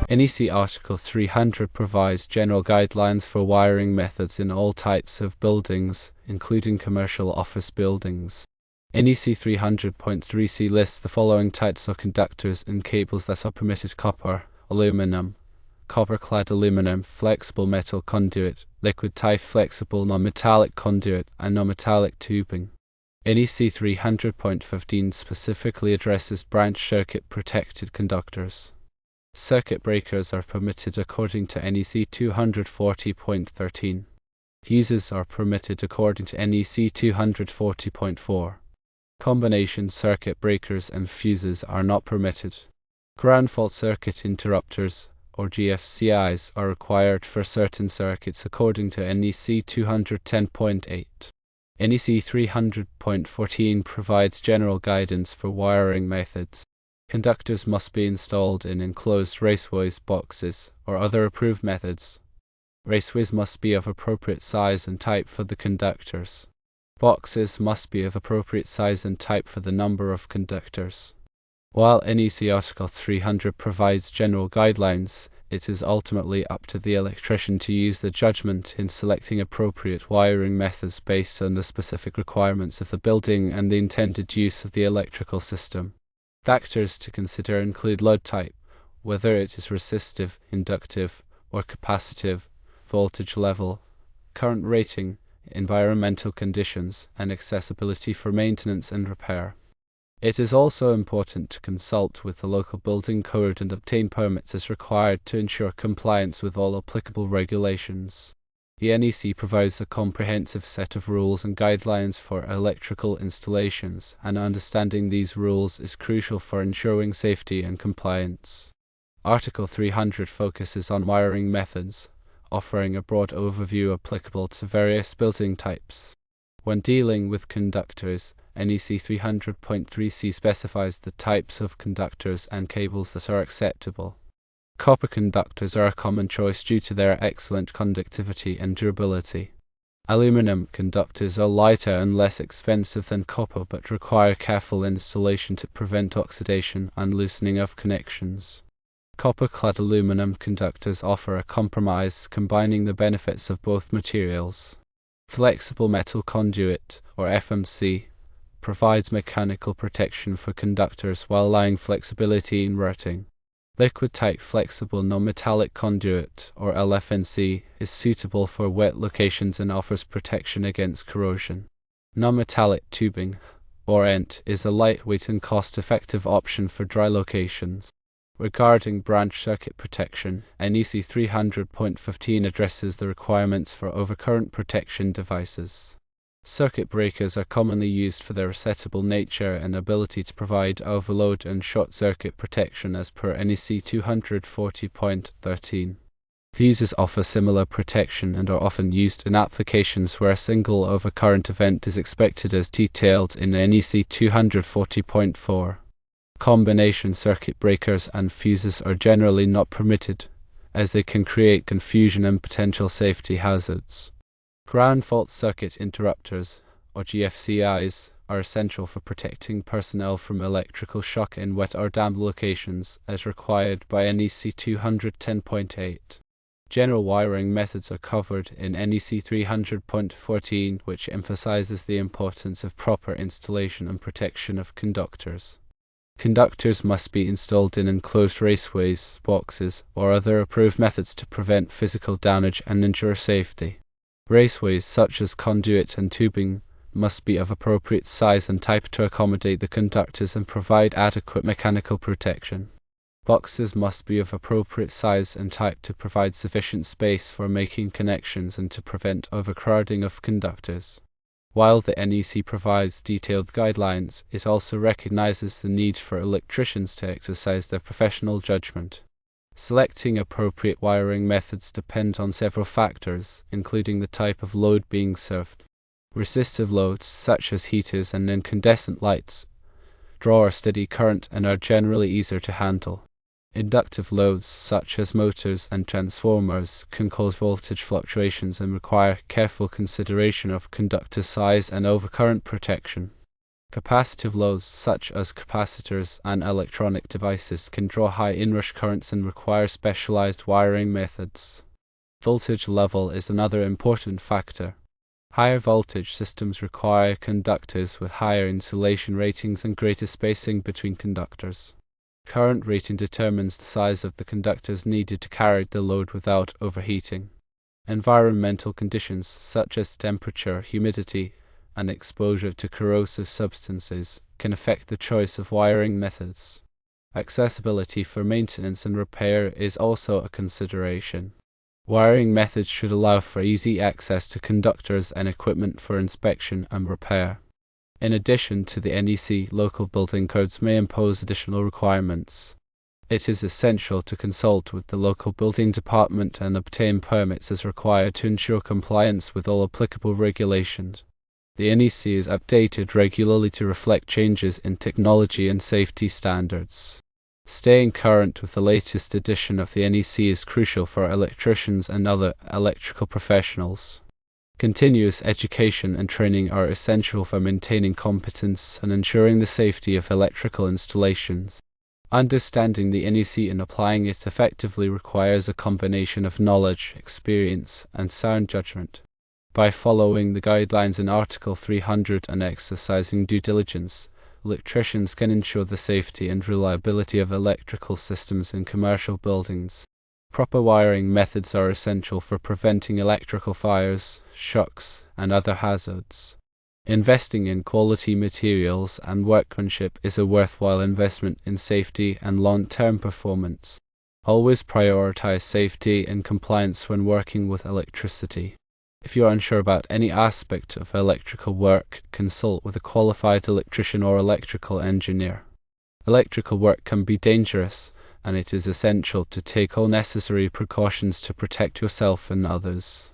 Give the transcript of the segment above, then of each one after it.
NEC Article 300 provides general guidelines for wiring methods in all types of buildings, including commercial office buildings. NEC 300.3c lists the following types of conductors and cables that are permitted: copper, aluminum, copper-clad aluminum, flexible metal conduit, liquid-type flexible non-metallic conduit, and non-metallic tubing. NEC 300.15 specifically addresses branch circuit protected conductors. Circuit breakers are permitted according to NEC 240.13. Fuses are permitted according to NEC 240.4. Combination circuit breakers and fuses are not permitted. Ground fault circuit interrupters, or GFCIs, are required for certain circuits according to NEC 210.8. NEC 300.14 provides general guidance for wiring methods. Conductors must be installed in enclosed raceways, boxes, or other approved methods. Raceways must be of appropriate size and type for the conductors. Boxes must be of appropriate size and type for the number of conductors. While NEC Article 300 provides general guidelines, it is ultimately up to the electrician to use their judgment in selecting appropriate wiring methods based on the specific requirements of the building and the intended use of the electrical system. Factors to consider include load type, whether it is resistive, inductive, or capacitive, voltage level, current rating, environmental conditions, and accessibility for maintenance and repair. It is also important to consult with the local building code and obtain permits as required to ensure compliance with all applicable regulations. The NEC provides a comprehensive set of rules and guidelines for electrical installations, and understanding these rules is crucial for ensuring safety and compliance. Article 300 focuses on wiring methods, offering a broad overview applicable to various building types. When dealing with conductors, NEC 300.3c specifies the types of conductors and cables that are acceptable. Copper conductors are a common choice due to their excellent conductivity and durability. Aluminum conductors are lighter and less expensive than copper but require careful installation to prevent oxidation and loosening of connections. Copper-clad aluminum conductors offer a compromise combining the benefits of both materials. Flexible metal conduit, or FMC, provides mechanical protection for conductors while allowing flexibility in routing. Liquid-type flexible non-metallic conduit, or LFNC, is suitable for wet locations and offers protection against corrosion. Non-metallic tubing, or ENT, is a lightweight and cost-effective option for dry locations. Regarding branch circuit protection, NEC 300.15 addresses the requirements for overcurrent protection devices. Circuit breakers are commonly used for their resettable nature and ability to provide overload and short-circuit protection as per NEC 240.13. Fuses offer similar protection and are often used in applications where a single overcurrent event is expected as detailed in NEC 240.4. Combination circuit breakers and fuses are generally not permitted, as they can create confusion and potential safety hazards. Ground fault circuit interrupters, or GFCIs, are essential for protecting personnel from electrical shock in wet or damp locations, as required by NEC 210.8. General wiring methods are covered in NEC 300.14, which emphasizes the importance of proper installation and protection of conductors. Conductors must be installed in enclosed raceways, boxes, or other approved methods to prevent physical damage and ensure safety. Raceways such as conduit and tubing must be of appropriate size and type to accommodate the conductors and provide adequate mechanical protection. Boxes must be of appropriate size and type to provide sufficient space for making connections and to prevent overcrowding of conductors. While the NEC provides detailed guidelines, it also recognizes the need for electricians to exercise their professional judgment. Selecting appropriate wiring methods depends on several factors, including the type of load being served. Resistive loads, such as heaters and incandescent lights, draw a steady current and are generally easier to handle. Inductive loads, such as motors and transformers, can cause voltage fluctuations and require careful consideration of conductor size and overcurrent protection. Capacitive loads such as capacitors and electronic devices can draw high inrush currents and require specialized wiring methods. Voltage level is another important factor. Higher voltage systems require conductors with higher insulation ratings and greater spacing between conductors. Current rating determines the size of the conductors needed to carry the load without overheating. Environmental conditions such as temperature, humidity, and exposure to corrosive substances can affect the choice of wiring methods. Accessibility for maintenance and repair is also a consideration. Wiring methods should allow for easy access to conductors and equipment for inspection and repair. In addition to the NEC, local building codes may impose additional requirements. It is essential to consult with the local building department and obtain permits as required to ensure compliance with all applicable regulations. The NEC is updated regularly to reflect changes in technology and safety standards. Staying current with the latest edition of the NEC is crucial for electricians and other electrical professionals. Continuous education and training are essential for maintaining competence and ensuring the safety of electrical installations. Understanding the NEC and applying it effectively requires a combination of knowledge, experience, and sound judgment. By following the guidelines in Article 300 and exercising due diligence, electricians can ensure the safety and reliability of electrical systems in commercial buildings. Proper wiring methods are essential for preventing electrical fires, shocks, and other hazards. Investing in quality materials and workmanship is a worthwhile investment in safety and long-term performance. Always prioritize safety and compliance when working with electricity. If you are unsure about any aspect of electrical work, consult with a qualified electrician or electrical engineer. Electrical work can be dangerous, and it is essential to take all necessary precautions to protect yourself and others.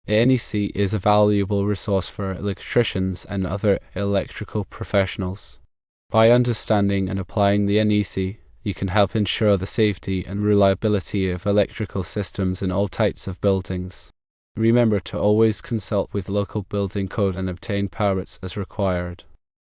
The NEC is a valuable resource for electricians and other electrical professionals. By understanding and applying the NEC, you can help ensure the safety and reliability of electrical systems in all types of buildings. Remember to always consult with local building code and obtain permits as required.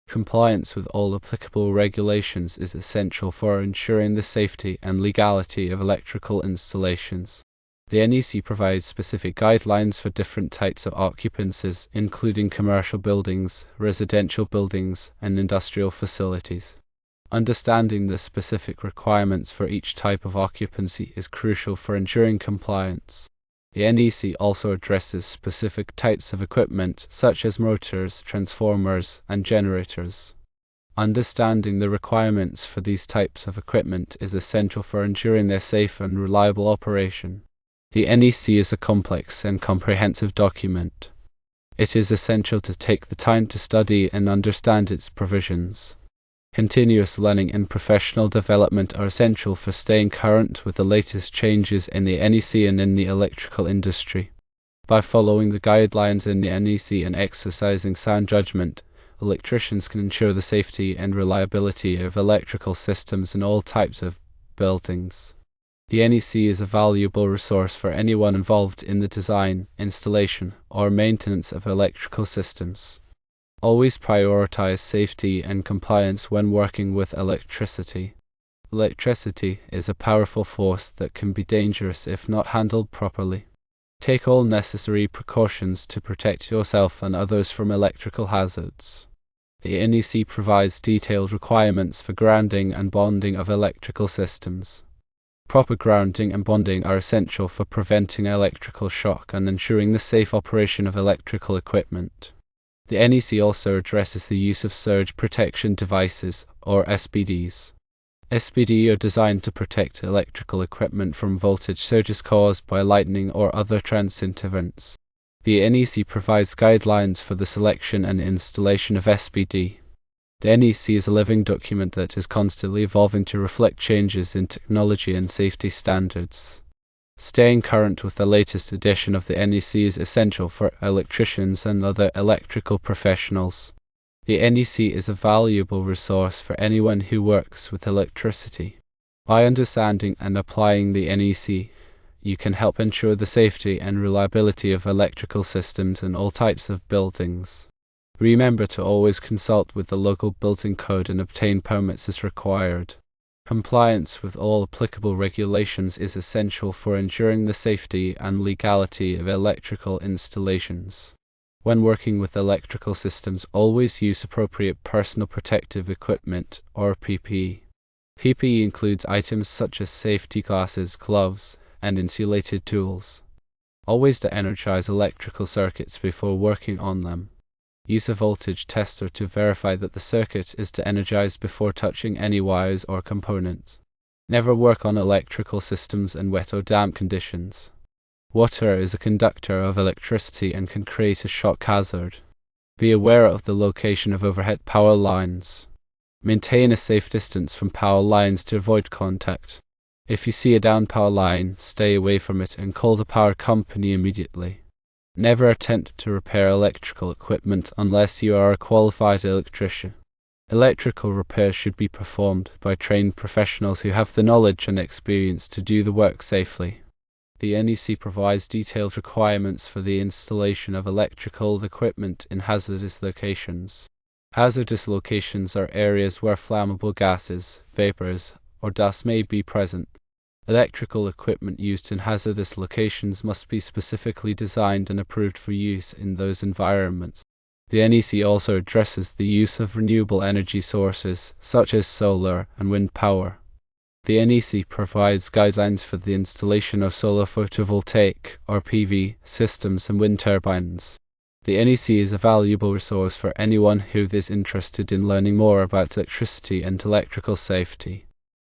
Compliance with all applicable regulations is essential for ensuring the safety and legality of electrical installations. The NEC provides specific guidelines for different types of occupancies, including commercial buildings, residential buildings, and industrial facilities. Understanding the specific requirements for each type of occupancy is crucial for ensuring compliance. The NEC also addresses specific types of equipment such as motors, transformers, and generators. Understanding the requirements for these types of equipment is essential for ensuring their safe and reliable operation. The NEC is a complex and comprehensive document. It is essential to take the time to study and understand its provisions. Continuous learning and professional development are essential for staying current with the latest changes in the NEC and in the electrical industry. By following the guidelines in the NEC and exercising sound judgment, electricians can ensure the safety and reliability of electrical systems in all types of buildings. The NEC is a valuable resource for anyone involved in the design, installation, or maintenance of electrical systems. Always prioritize safety and compliance when working with electricity. Electricity is a powerful force that can be dangerous if not handled properly. Take all necessary precautions to protect yourself and others from electrical hazards. The NEC provides detailed requirements for grounding and bonding of electrical systems. Proper grounding and bonding are essential for preventing electrical shock and ensuring the safe operation of electrical equipment. The NEC also addresses the use of surge protection devices, or SPDs. SPD are designed to protect electrical equipment from voltage surges caused by lightning or other transient events. The NEC provides guidelines for the selection and installation of SPD. The NEC is a living document that is constantly evolving to reflect changes in technology and safety standards. Staying current with the latest edition of the NEC is essential for electricians and other electrical professionals. The NEC is a valuable resource for anyone who works with electricity. By understanding and applying the NEC, you can help ensure the safety and reliability of electrical systems in all types of buildings. Remember to always consult with the local building code and obtain permits as required. Compliance with all applicable regulations is essential for ensuring the safety and legality of electrical installations. When working with electrical systems, always use appropriate personal protective equipment, or PPE. PPE includes items such as safety glasses, gloves, and insulated tools. Always de-energize electrical circuits before working on them. Use a voltage tester to verify that the circuit is de-energized before touching any wires or components. Never work on electrical systems in wet or damp conditions. Water is a conductor of electricity and can create a shock hazard. Be aware of the location of overhead power lines. Maintain a safe distance from power lines to avoid contact. If you see a down power line, stay away from it and call the power company immediately. Never attempt to repair electrical equipment unless you are a qualified electrician. Electrical repairs should be performed by trained professionals who have the knowledge and experience to do the work safely. The NEC provides detailed requirements for the installation of electrical equipment in hazardous locations. Hazardous locations are areas where flammable gases, vapors, or dust may be present. Electrical equipment used in hazardous locations must be specifically designed and approved for use in those environments. The NEC also addresses the use of renewable energy sources, such as solar and wind power. The NEC provides guidelines for the installation of solar photovoltaic, or PV, systems and wind turbines. The NEC is a valuable resource for anyone who is interested in learning more about electricity and electrical safety.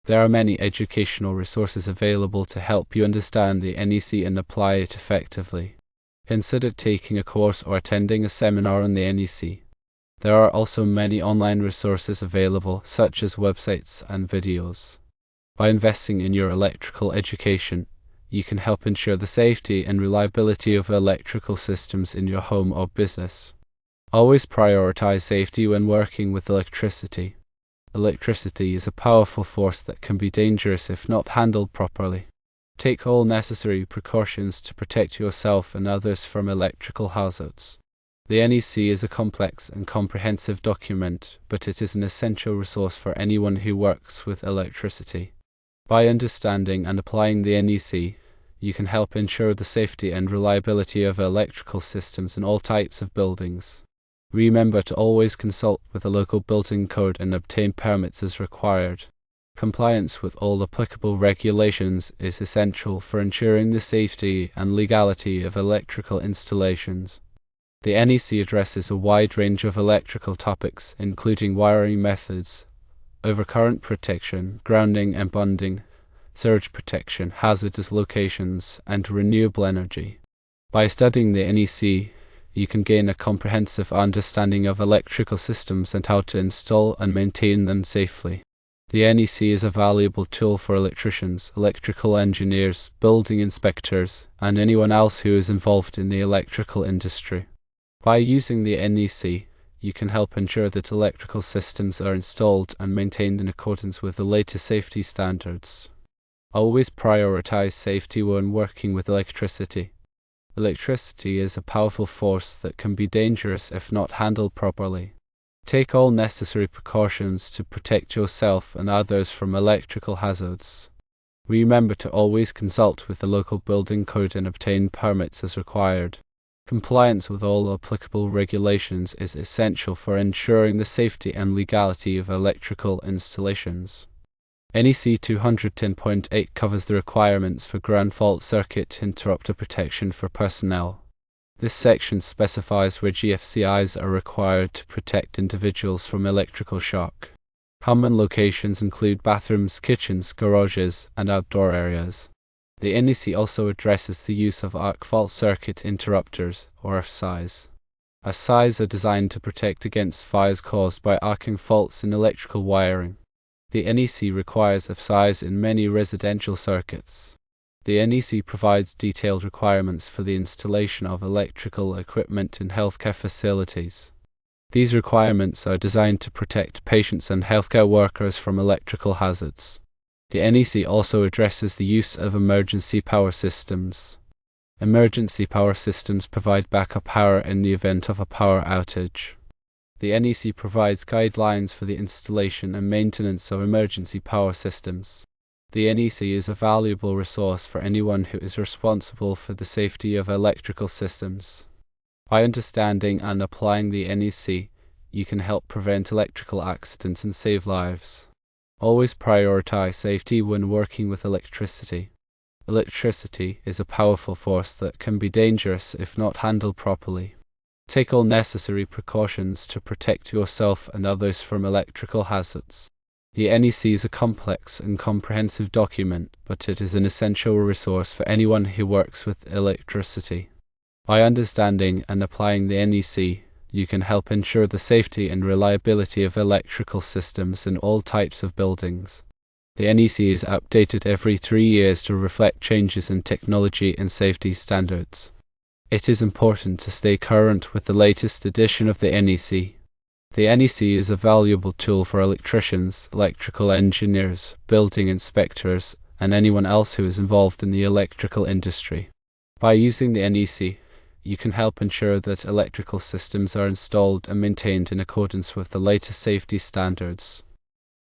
There are many educational resources available to help you understand the NEC and apply it effectively. Consider taking a course or attending a seminar on the NEC. There are also many online resources available, such as websites and videos. By investing in your electrical education, you can help ensure the safety and reliability of electrical systems in your home or business. Always prioritize safety when working with electricity. Electricity is a powerful force that can be dangerous if not handled properly. Take all necessary precautions to protect yourself and others from electrical hazards. The NEC is a complex and comprehensive document, but it is an essential resource for anyone who works with electricity. By understanding and applying the NEC, you can help ensure the safety and reliability of electrical systems in all types of buildings. Remember to always consult with the local building code and obtain permits as required. Compliance with all applicable regulations is essential for ensuring the safety and legality of electrical installations. The NEC addresses a wide range of electrical topics, including wiring methods, overcurrent protection, grounding and bonding, surge protection, hazardous locations, and renewable energy. By studying the NEC, you can gain a comprehensive understanding of electrical systems and how to install and maintain them safely. The NEC is a valuable tool for electricians, electrical engineers, building inspectors, and anyone else who is involved in the electrical industry. By using the NEC, you can help ensure that electrical systems are installed and maintained in accordance with the latest safety standards. Always prioritize safety when working with electricity. Electricity is a powerful force that can be dangerous if not handled properly. Take all necessary precautions to protect yourself and others from electrical hazards. Remember to always consult with the local building code and obtain permits as required. Compliance with all applicable regulations is essential for ensuring the safety and legality of electrical installations. NEC 210.8 covers the requirements for ground fault circuit interrupter protection for personnel. This section specifies where GFCIs are required to protect individuals from electrical shock. Common locations include bathrooms, kitchens, garages, and outdoor areas. The NEC also addresses the use of arc fault circuit interrupters, or AFCIs. AFCIs are designed to protect against fires caused by arcing faults in electrical wiring. The NEC requires AFCIs in many residential circuits. The NEC provides detailed requirements for the installation of electrical equipment in healthcare facilities. These requirements are designed to protect patients and healthcare workers from electrical hazards. The NEC also addresses the use of emergency power systems. Emergency power systems provide backup power in the event of a power outage. The NEC provides guidelines for the installation and maintenance of emergency power systems. The NEC is a valuable resource for anyone who is responsible for the safety of electrical systems. By understanding and applying the NEC, you can help prevent electrical accidents and save lives. Always prioritize safety when working with electricity. Electricity is a powerful force that can be dangerous if not handled properly. Take all necessary precautions to protect yourself and others from electrical hazards. The NEC is a complex and comprehensive document, but it is an essential resource for anyone who works with electricity. By understanding and applying the NEC, you can help ensure the safety and reliability of electrical systems in all types of buildings. The NEC is updated every 3 years to reflect changes in technology and safety standards. It is important to stay current with the latest edition of the NEC. The NEC is a valuable tool for electricians, electrical engineers, building inspectors, and anyone else who is involved in the electrical industry. By using the NEC, you can help ensure that electrical systems are installed and maintained in accordance with the latest safety standards.